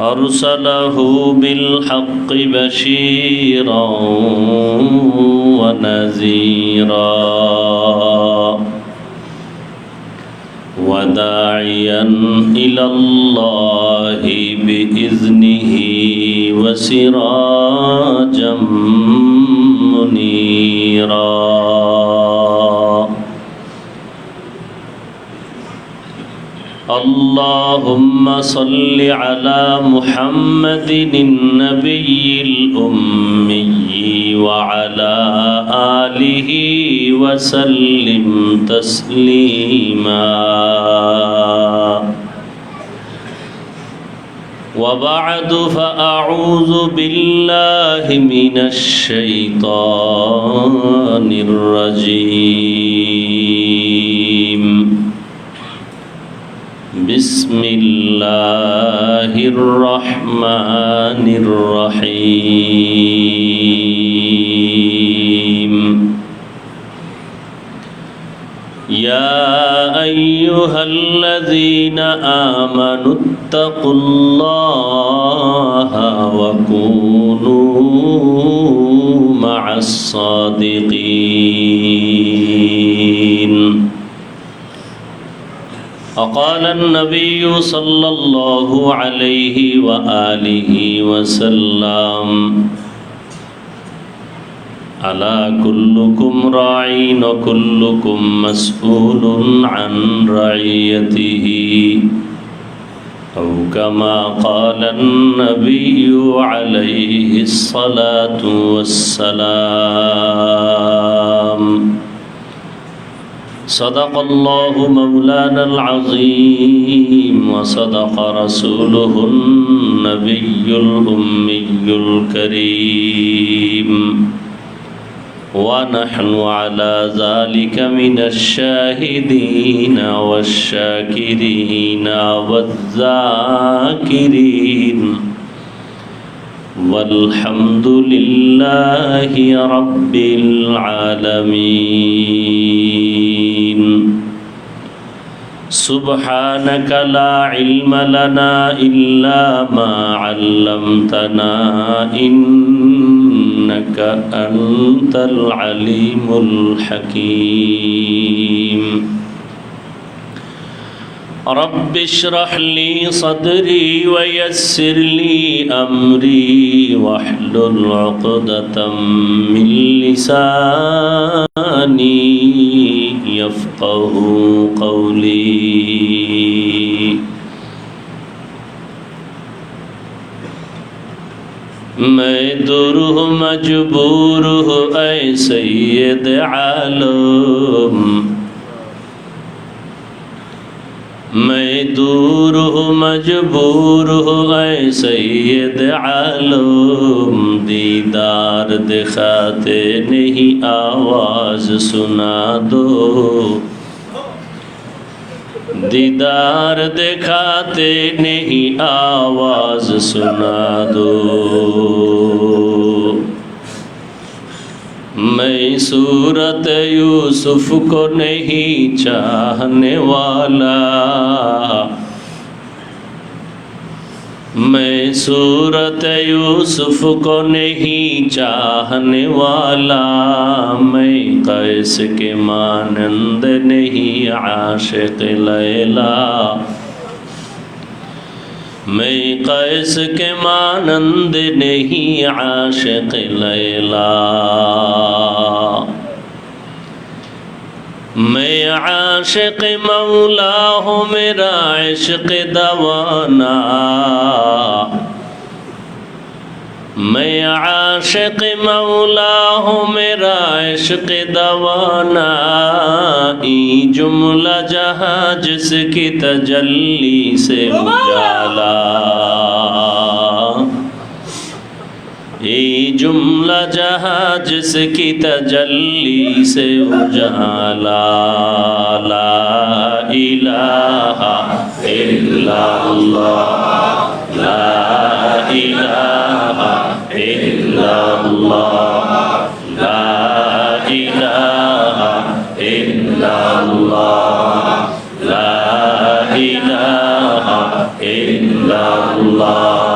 أرسله بالحق بشيرا ونذيرا وداعيا إلى الله بإذنه وسراجا منيرا اللهم صل على محمد النبي الأمي وعلى آله وسلم تسليما وبعد فأعوذ بالله من الشيطان الرجيم بسم الله الرحمن الرحيم يا أيها الذين آمنوا اتقوا الله وكونوا مع الصادقين وقال النبي صلى الله عليه وآله وسلم ألا كلكم راع وكلكم مسؤول عن رعيته أو كما قال النبي عليه الصلاة والسلام صدق الله مولانا العظيم وصدق رسوله النبي الأمي الكريم ونحن على ذلك من الشاهدين والشاكرين والذاكرين والحمد لله رب العالمين سبحانك لا علم لنا إلا ما علمتنا إنك أنت العليم الحكيم رب اشرح لي صدري ويسر لي أمري واحلل عقدة من لساني يفقه قولي मैं दूर हूँ मजबूर हूँ ऐ सैयद आलम मैं दूर हूँ मजबूर हूँ ऐ सैयद आलम दीदार दिखाते नहीं आवाज़ सुना दो दीदार दिखाते नहीं आवाज़ सुना दो मैं सूरत यूसुफ को नहीं चाहने वाला मैं सूरत यूसुफ को नहीं चाहने वाला मैं कैस के मानंद नहीं आशिक लैला मैं कैस के मानंद नहीं आशिक लैला मैं आशिक मौला हूँ मेरा इश्क दवाना मैं आशिक मौला हूँ मेरा इश्क दवाना ई जुमला जहाँ जिसकी तजल्ली से उजाला ये जुमला जहाँ जिसकी तजल्ली से उजाला ला इलाहा इल्लल्लाह ला इलाहा इल्लल्लाह ला इलाहा इल्लल्लाह ला इलाहा इल्लल्लाह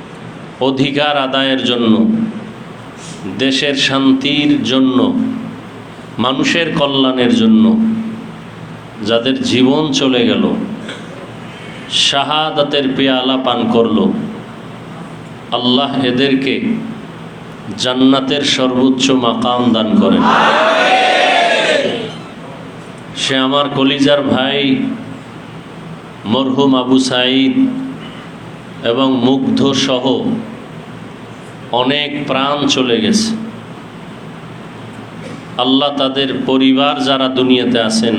অধিকার আদায়ের জন্য, দেশের শান্তির জন্য, মানুষের কল্যাণের জন্য যাদের জীবন চলে গেল, শাহাদাতের পেয়ালা পান করল, আল্লাহ এদেরকে জান্নাতের সর্বোচ্চ মাকাম দান করেন। সে আমার কলিজার ভাই মরহুম আবু সাঈদ এবং মুগ্ধ সহ অনেক প্রাণ চলে গেছে। আল্লাহ তাদের পরিবার যারা দুনিয়াতে আছেন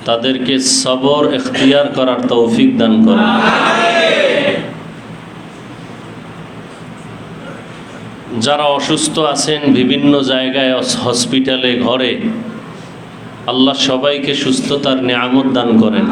তাদেরকে সবর ইখতিয়ার করার তৌফিক দান করেন। যারা অসুস্থ আছেন বিভিন্ন জায়গায়, হসপিটালে, ঘরে, আল্লাহ সবাইকে সুস্থতার নিয়ামত দান করেন।